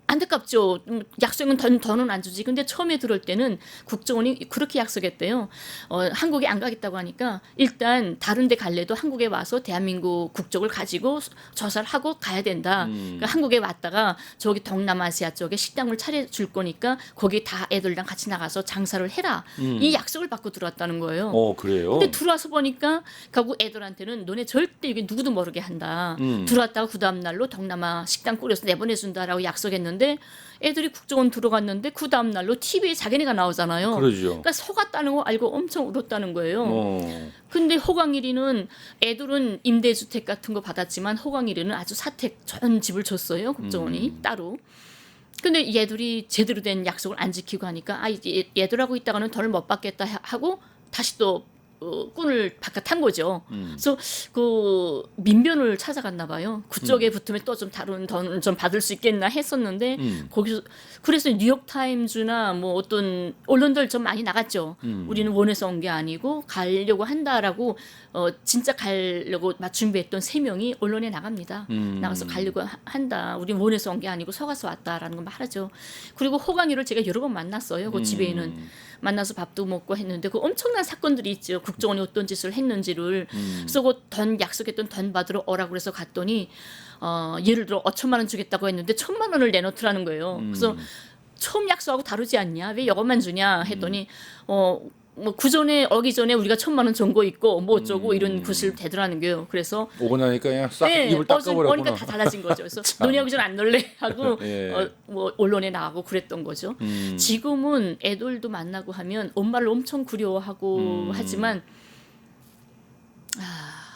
안타깝죠. 약속은 더는 안 주지. 근데 처음에 들어올 때는 국정원이 그렇게 약속했대요. 한국에 안 가겠다고 하니까 일단 다른 데 갈래도 한국에 와서 대한민국 국적을 가지고 조사를 하고 가야 된다. 그러니까 한국에 왔다가 저기 동남아시아 쪽에 식당을 차려줄 거니까 거기 다 애들이랑 같이 나가서 장사를 해라. 이 약속을 받고 들어왔다는 거예요.
그래요?
근데 들어와서 보니까 가구 애들한테는 너네 절대 여기 누구도 모르게 한다. 들어왔다가 그 다음 날로 동남아 식당 꾸려서 내보내준다라고 약속했는데 들어갔는데 애들이 국정원 들어갔는데 그 다음 날로 TV에 자기네가 나오잖아요.
그러죠.
그러니까 속았다는 거 알고 엄청 울었다는 거예요.
어.
근데 호강일이는 애들은 임대주택 같은 거 받았지만 호강일이는 아주 사택 전 집을 줬어요. 국정원이 따로. 근데 얘들이 제대로 된 약속을 안 지키고 하니까 얘들하고 있다가는 덜 못 받겠다 하고 다시 또 꾼을 바깥한 거죠. 그래서 그 민변을 찾아갔나 봐요. 그쪽에 붙으면 또 좀 다른 돈 좀 받을 수 있겠나 했었는데 거기서 그래서 뉴욕 타임즈나 뭐 어떤 언론들 좀 많이 나갔죠. 우리는 원해서 온 게 아니고 가려고 한다라고 진짜 가려고 준비했던 3명이 언론에 나갑니다. 나가서 가려고 한다. 우리는 원해서 온 게 아니고 속아서 왔다라는 걸 말하죠. 그리고 호강이를 제가 여러 번 만났어요. 그 집에는 만나서 밥도 먹고 했는데 그 엄청난 사건들이 있죠. 국정원이 어떤 짓을 했는지를. 그래서 그 돈 약속했던 돈 받으러 오라고 그래서 갔더니 예를 들어 5천만 원 주겠다고 했는데 1,000만 원을 내놓더라는 거예요. 그래서 처음 약속하고 다르지 않냐? 왜 이것만 주냐? 했더니 뭐 구전에 오기 전에 우리가 1,000만 원 준 거 있고 뭐 어쩌고 이런 것을 대더라는 거예요. 그래서
오고 나니까 그냥 싹 입을 닦아버렸구나.
오니까 다 달라진 거죠. 그래서 너네 하기 전 안 놀래 하고
예.
뭐 언론에 나가고 그랬던 거죠. 지금은 애들도 만나고 하면 엄마를 엄청 그리워하고 하지만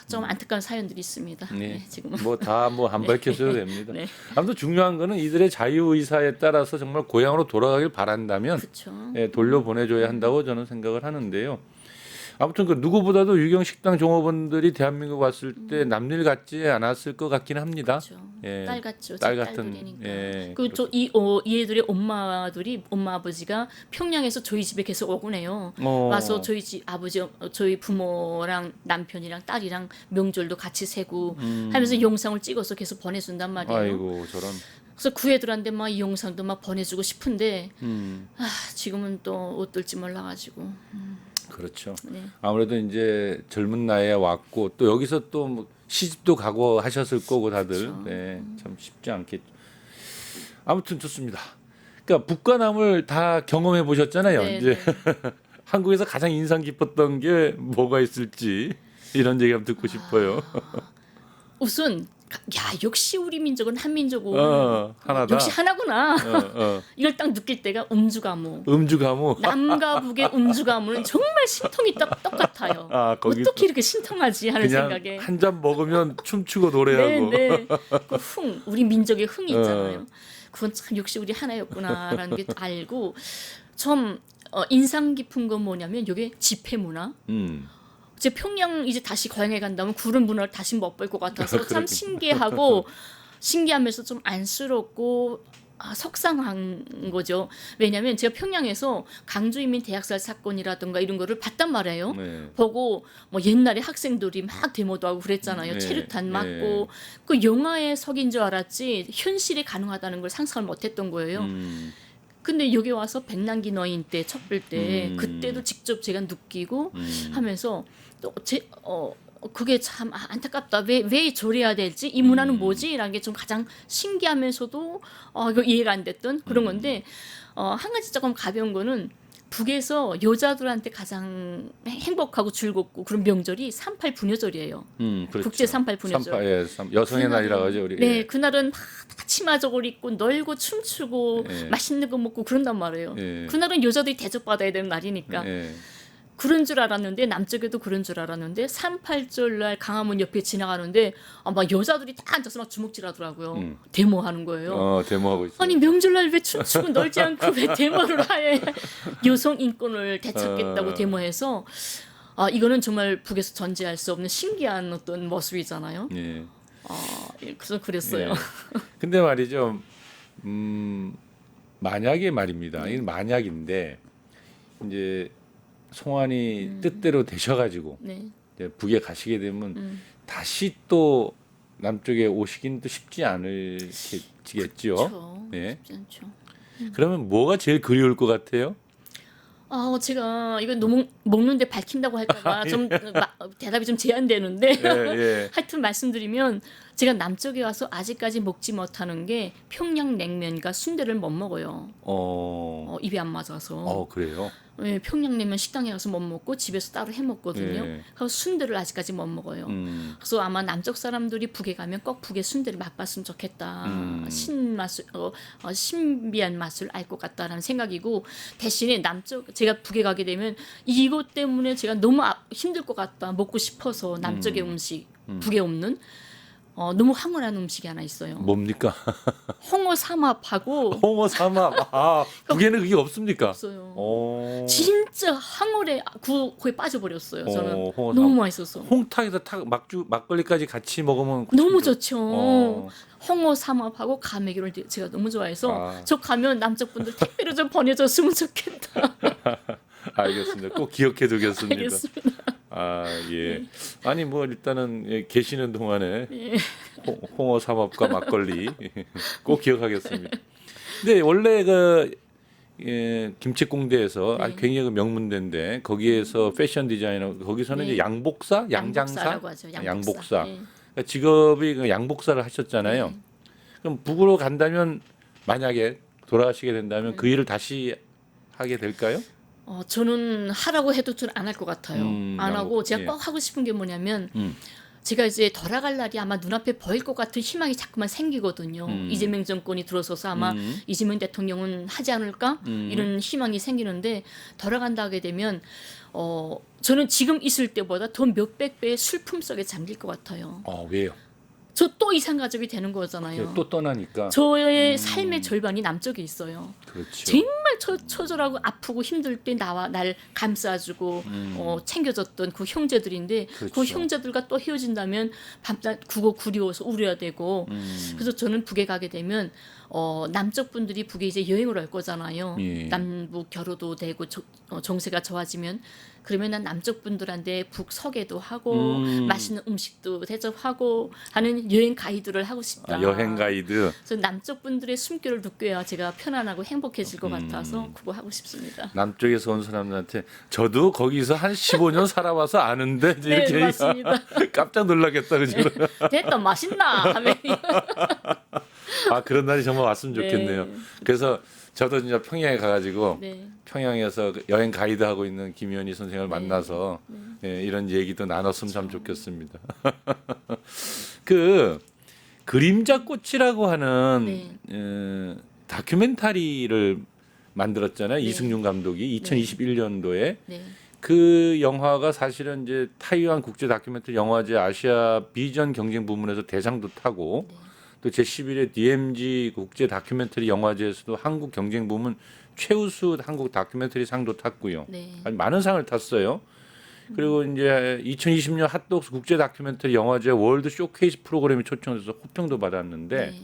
좀 안타까운 사연들이 있습니다.
네.
네, 지금은.
뭐 다 뭐 안 밝혀서도 됩니다.
네.
아무튼 중요한 거는 이들의 자유 의사에 따라서 정말 고향으로 돌아가길 바란다면
그렇죠.
예, 돌려보내줘야 한다고 저는 생각을 하는데요. 아무튼 그 누구보다도 유경 식당 종업원들이 대한민국 왔을 때 남일 같지 않았을 것 같긴 합니다.
그렇죠.
예.
딸 같죠.
딸
제
같은,
딸들이니까.
예,
이 애들의 엄마 아버지가 평양에서 저희 집에 계속 오곤 해요. 와서 저희 집 아버지 저희 부모랑 남편이랑 딸이랑 명절도 같이 세고 하면서 영상을 찍어서 계속 보내준단 말이에요.
아이고 저런.
그래서 그 애들한테 막 이 영상도 막 보내주고 싶은데 지금은 또 어떨지 몰라가지고.
그렇죠.
네.
아무래도 이제 젊은 나이에 왔고 또 여기서 또뭐 시집도 가고 하셨을 거고 다들
그렇죠.
네, 참 쉽지 않겠죠. 아무튼 좋습니다. 그러니까 북과남을 다 경험해 보셨잖아요.
네,
이제 한국에서 가장 인상 깊었던 게 뭐가 있을지 이런 얘기 한번 듣고 싶어요.
우선 역시 우리 민족은 한민족은
하나다.
역시 하나구나.
어.
이걸 딱 느낄 때가 음주가무.
음주가무.
남과 북의 음주가무는 정말 신통이 똑같아요.
거기
어떻게 이렇게 신통하지 하는
그냥
생각에.
한 잔 먹으면 춤추고 노래하고.
네. 그 우리 민족의 흥이 있잖아요. 그건 참 역시 우리 하나였구나라는 게 알고 좀 인상 깊은 건 뭐냐면 이게 집회 문화. 이제 평양 이제 다시 고향에 간다면 그런 문화를 다시 못 볼 것 같아서 참 신기하면서 좀 안쓰럽고 속상한 거죠. 왜냐하면 제가 평양에서 강주인민 대학살 사건이라든가 이런 거를 봤단 말이에요.
네.
보고 뭐 옛날에 학생들이 막 데모도 하고 그랬잖아요.
네.
체류탄 맞고 그 영화의 석인 줄 알았지 현실이 가능하다는 걸 상상을 못했던 거예요. 근데 여기 와서 백남기 너인 때 척불 때 그때도 직접 제가 느끼고 하면서 또 그게 참 안타깝다. 왜 저래야 될지 이 문화는 뭐지라는 게 좀 가장 신기하면서도 이거 이해가 안 됐던 그런 건데 한 가지 조금 가벼운 거는 북에서 여자들한테 가장 행복하고 즐겁고 그런 명절이 3.8 분여절이에요.
그렇죠.
국제 3.8 분여절.
여성의 날이라고 하죠 우리.
네, 그날은 막 치마저고를 입고 놀고 춤추고 맛있는 거 먹고 그런단 말이에요. 그날은 여자들이 대접받아야 되는 날이니까. 그런 줄 알았는데 남쪽에도 그런 줄 알았는데 3.8절 날 강화문 옆에 지나가는데 막 여자들이 다 앉아서 막 주먹질하더라고요. 데모하는 거예요.
데모하고 있어요.
아니 명절날 왜 춤추고 놀지 않고 왜 데모를 해? 여성 인권을 되찾겠다고 데모해서 이거는 정말 북에서 전제할 수 없는 신기한 어떤 모습이잖아요.
예.
그래서 그랬어요.
근데 말이죠. 만약에 말입니다. 이건 만약인데 이제 송환이 뜻대로 되셔가지고
네.
이제 북에 가시게 되면 다시 또 남쪽에 오시긴 또 쉽지 않으시겠죠.
그렇죠.
네.
쉽지 않죠.
그러면 뭐가 제일 그리울 것 같아요?
제가 이건 너무 먹는데 밝힌다고 할까봐 좀 대답이 좀 제한되는데
예, 예.
하여튼 말씀드리면 제가 남쪽에 와서 아직까지 먹지 못하는 게 평양냉면과 순대를 못 먹어요. 입이 안 맞아서.
그래요.
예, 평양냉면 식당에 가서 못 먹고 집에서 따로 해 먹거든요.
예.
그래서 순대를 아직까지 못 먹어요. 그래서 아마 남쪽 사람들이 북에 가면 꼭 북의 순대를 맛봤으면 좋겠다. 신맛을 신비한 맛을 알 것 같다라는 생각이고, 대신에 남쪽 제가 북에 가게 되면 이것 때문에 제가 너무 힘들 것 같다. 먹고 싶어서 남쪽의 음식 북에 없는 너무 황홀한 음식이 하나 있어요.
뭡니까?
홍어 삼합하고
홍어 삼합. 북에는 그게 없습니까?
없어요. 진짜 황홀에 거의 빠져버렸어요. 저는
홍어
너무
삼합.
맛있어서.
홍탁에다 막걸리까지 같이 먹으면
너무 좋죠.
어.
홍어 삼합하고 가메기를 제가 너무 좋아해서
아.
저 가면 남쪽 분들 택배로 좀 보내줬으면 좋겠다.
알겠습니다. 꼭 기억해 두겠습니다.
알겠습니다.
예. 아니 뭐 일단은 계시는 동안에
예.
홍어 삼합과 막걸리 꼭 기억하겠습니다. 근데 원래 김치공대에서
네.
굉장히 명문대인데 거기에서 패션 디자이너 거기서는
네.
이제 양복사, 양장사,
양복사라고 하죠.
양복사.
네.
그러니까 직업이 양복사를 하셨잖아요.
네.
그럼 북으로 간다면 만약에 돌아가시게 된다면 그 일을 다시 하게 될까요?
저는 하라고 해도 저는 안 할 것 같아요. 안 하고
양복,
제가
예.
꼭 하고 싶은 게 뭐냐면
음.
제가 이제 돌아갈 날이 아마 눈앞에 보일 것 같은 희망이 자꾸만 생기거든요. 이재명 정권이 들어서서 아마 이재명 대통령은 하지 않을까 이런 희망이 생기는데 돌아간다 하게 되면 저는 지금 있을 때보다 더 몇백 배의 슬픔 속에 잠길 것 같아요.
왜요?
저 또 이산 가족이 되는 거잖아요.
또 떠나니까.
저의 삶의 절반이 남쪽에 있어요.
그렇죠.
정말 처절하고 아프고 힘들 때 날 감싸주고 챙겨줬던 그 형제들인데 그
그렇죠.
형제들과 또 헤어진다면 밤낮 그거 그리워서 울어야 되고 그래서 저는 북에 가게 되면 남쪽 분들이 북에 이제 여행을 올 거잖아요.
예.
남북 결호도 되고 정세가 좋아지면 그러면 난 남쪽 분들한테 북 소개도 하고 맛있는 음식도 대접하고 하는 여행 가이드를 하고 싶다.
여행 가이드.
그래서 남쪽 분들의 숨결을 느껴야 제가 편안하고 행복해질 것 같아서 그거 하고 싶습니다.
남쪽에서 온 사람들한테 저도 거기서 한 15년 살아와서 아는데 이제
네,
이렇게
맞습니다.
깜짝 놀라겠다 그죠?
됐다 맛있나 하면
그런 날이 정말 왔으면 좋겠네요.
네.
그래서 저도 진짜 평양에 가가지고
네.
평양에서 여행 가이드 하고 있는 김현희 선생을 만나서 이런 얘기도 나눴으면 참 좋겠습니다. 그 그림자꽃이라고 하는 다큐멘터리를 만들었잖아요.
네.
이승윤 감독이 2021년도에
네.
그 영화가 사실은 이제 타이완 국제 다큐멘터리 영화제 아시아 비전 경쟁 부문에서 대상도 타고 또 제11회 DMZ 국제 다큐멘터리 영화제에서도 한국 경쟁 부문 최우수 한국 다큐멘터리 상도 탔고요.
네.
아니, 많은 상을 탔어요. 그리고 이제 2020년 핫독스 국제 다큐멘터리 영화제 월드 쇼케이스 프로그램에 초청돼서 호평도 받았는데
네.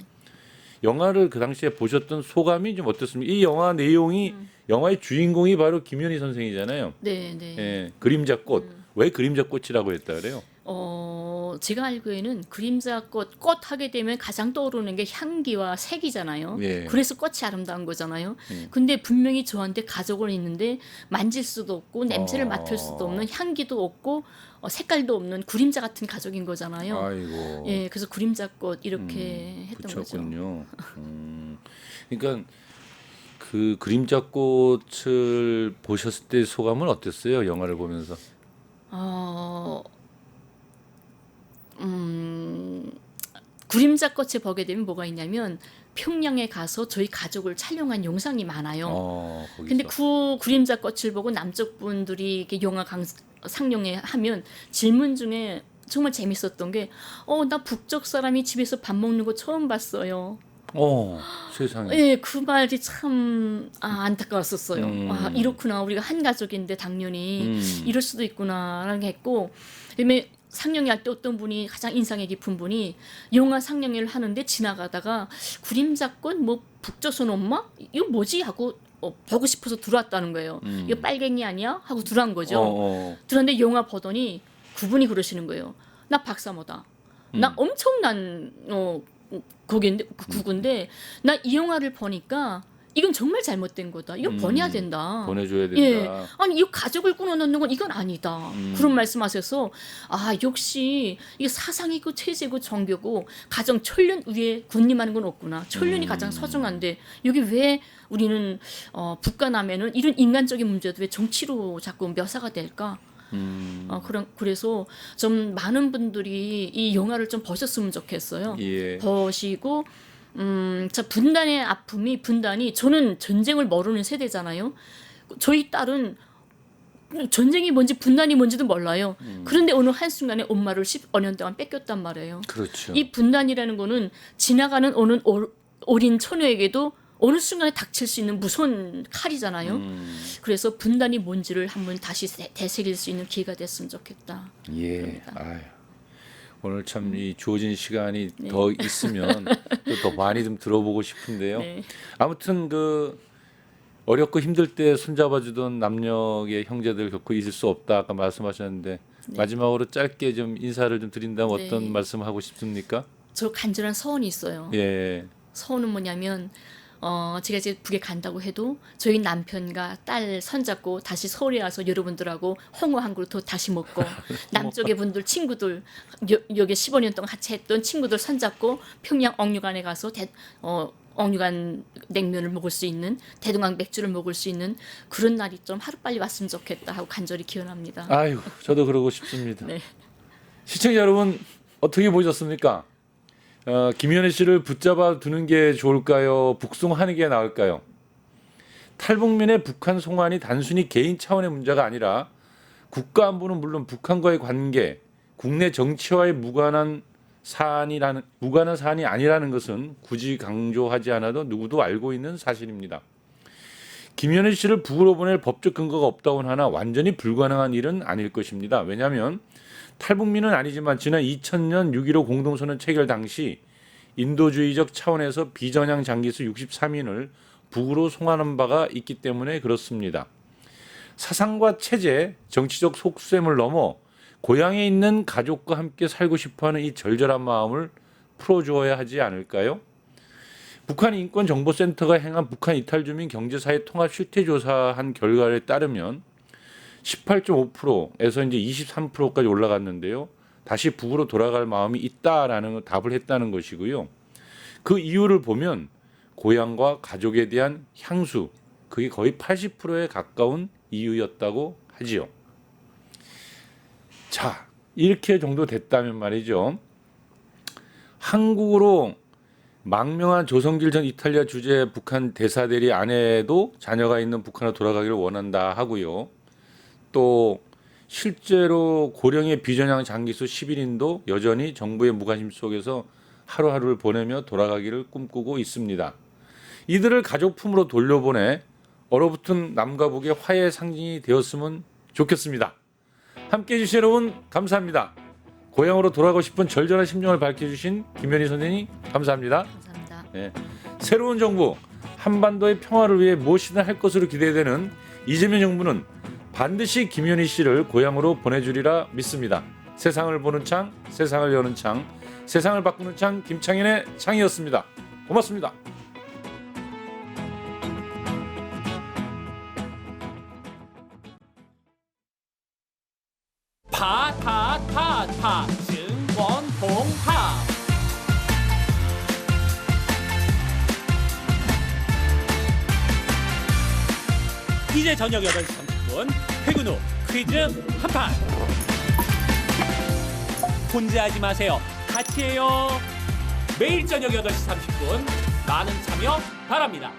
영화를 그 당시에 보셨던 소감이 좀 어떻습니까? 이 영화 내용이 영화의 주인공이 바로 김현희 선생이잖아요.
네, 네.
예, 그림자꽃. 왜 그림자꽃이라고 했다 그래요?
제가 알기에는 꽃 하게 되면 가장 떠오르는 게 향기와 색이잖아요.
예.
그래서 꽃이 아름다운 거잖아요. 근데 분명히 저한테 가족은 있는데 만질 수도 없고 냄새를 맡을 수도 없는 향기도 없고 색깔도 없는 그림자 같은 가족인 거잖아요.
아이고.
예, 그래서 그림자꽃 이렇게 했던 거죠.
그렇군요. 그러니까 그 그림자꽃을 보셨을 때 소감은 어땠어요? 영화를 보면서?
그림자꽃에 보게 되면 뭐가 있냐면 평양에 가서 저희 가족을 촬영한 영상이 많아요.
거기서.
근데 그 그림자꽃을 보고 남쪽 분들이 이렇게 영화 상영회 하면 질문 중에 정말 재밌었던 게 나 북쪽 사람이 집에서 밥 먹는 거 처음 봤어요.
세상에.
예, 그 말이 참 안타까웠었어요. 이렇구나. 우리가 한 가족인데 당연히 이럴 수도 있구나라는 게 했고, 그다음에 상영회 할 때 어떤 분이 가장 인상이 깊은 분이 영화 상영회를 하는데 지나가다가 그림자꽃 뭐 북조선 엄마 이거 뭐지 하고 보고 싶어서 들어왔다는 거예요. 이거 빨갱이 아니야 하고 들어간 거죠. 들었는데 영화 보더니 그분이 그러시는 거예요. 나 박사모다. 나 엄청난 거긴데 구구인데 나 이 영화를 보니까 이건 정말 잘못된 거다. 이건 보내야 된다.
보내줘야 된다.
예. 아니 이 가족을 끊어놓는 건 이건 아니다. 그런 말씀하셔서 역시 이게 사상이고 체제고 종교고 가정 천륜 위에 군림하는 건 없구나. 천륜이 가장 소중한데 여기 왜 우리는 북한하면은 이런 인간적인 문제도 왜 정치로 자꾸 묘사가 될까? 그래서 좀 많은 분들이 이 영화를 좀 보셨으면 좋겠어요.
예.
보시고 분단의 아픔이 분단이 저는 전쟁을 모르는 세대잖아요. 저희 딸은 전쟁이 뭔지 분단이 뭔지도 몰라요. 그런데 어느 한순간에 엄마를 15년 동안 뺏겼단 말이에요.
그렇죠.
이 분단이라는 거는 지나가는 어느 어린 처녀에게도 어느 순간에 닥칠 수 있는 무서운 칼이잖아요. 그래서 분단이 뭔지를 한번 다시 되새길 수 있는 기회가 됐으면 좋겠다.
예. 아유. 오늘 참 이 주어진 시간이 더 있으면 또 더 많이 좀 들어보고 싶은데요.
네.
아무튼 그 어렵고 힘들 때 손잡아주던 남녀의 형제들 겪고 있을 수 없다 아까 말씀하셨는데 마지막으로 짧게 좀 인사를 좀 드린다면 어떤 말씀하고 싶습니까?
저 간절한 소원이 있어요.
예.
소원은 뭐냐면 제가 이제 북에 간다고 해도 저희 남편과 딸 손잡고 다시 서울에 와서 여러분들하고 홍어 한 그릇 더 다시 먹고 남쪽의 분들 친구들 여기 15년 동안 같이 했던 친구들 손잡고 평양 옥류관에 가서 옥류관 냉면을 먹을 수 있는 대동강 맥주를 먹을 수 있는 그런 날이 좀 하루빨리 왔으면 좋겠다 하고 간절히 기원합니다.
아유, 저도 그러고 싶습니다.
네.
시청자 여러분 어떻게 보셨습니까? 김연희 씨를 붙잡아 두는 게 좋을까요? 북송하는 게 나을까요? 탈북민의 북한 송환이 단순히 개인 차원의 문제가 아니라 국가 안보는 물론 북한과의 관계, 국내 정치와의 무관한 사안이 아니라는 것은 굳이 강조하지 않아도 누구도 알고 있는 사실입니다. 김연희 씨를 북으로 보낼 법적 근거가 없다고는 하나 완전히 불가능한 일은 아닐 것입니다. 왜냐하면 탈북민은 아니지만 지난 2000년 6.15 공동선언 체결 당시 인도주의적 차원에서 비전향 장기수 63인을 북으로 송환한 바가 있기 때문에 그렇습니다. 사상과 체제, 정치적 속셈을 넘어 고향에 있는 가족과 함께 살고 싶어하는 이 절절한 마음을 풀어주어야 하지 않을까요? 북한 인권정보센터가 행한 북한 이탈주민 경제사회 통합 실태조사한 결과에 따르면 18.5%에서 이제 23%까지 올라갔는데요. 다시 북으로 돌아갈 마음이 있다라는 답을 했다는 것이고요. 그 이유를 보면 고향과 가족에 대한 향수, 그게 거의 80%에 가까운 이유였다고 하지요. 자, 이렇게 정도 됐다면 말이죠. 한국으로 망명한 조성길 전 이탈리아 주재 북한 대사대리 아내도 자녀가 있는 북한으로 돌아가기를 원한다 하고요. 또 실제로 고령의 비전향 장기수 11인도 여전히 정부의 무관심 속에서 하루하루를 보내며 돌아가기를 꿈꾸고 있습니다. 이들을 가족품으로 돌려보내 얼어붙은 남과 북의 화해의 상징이 되었으면 좋겠습니다. 함께해 주신 여러분 감사합니다. 고향으로 돌아가고 싶은 절절한 심정을 밝혀주신 김연희 선생님 감사합니다.
감사합니다.
네. 새로운 정부 한반도의 평화를 위해 무엇이든 할 것으로 기대되는 이재명 정부는 반드시 김연희 씨를 고향으로 보내주리라 믿습니다. 세상을 보는 창, 세상을 여는 창, 세상을 바꾸는 창 김창현의 창이었습니다. 고맙습니다.
파타타타 증원봉합
이제 저녁 8시 30분 퇴근 후 퀴즈 한판. 혼자 하지 마세요. 같이 해요. 매일 저녁 8시 30분 많은 참여 바랍니다.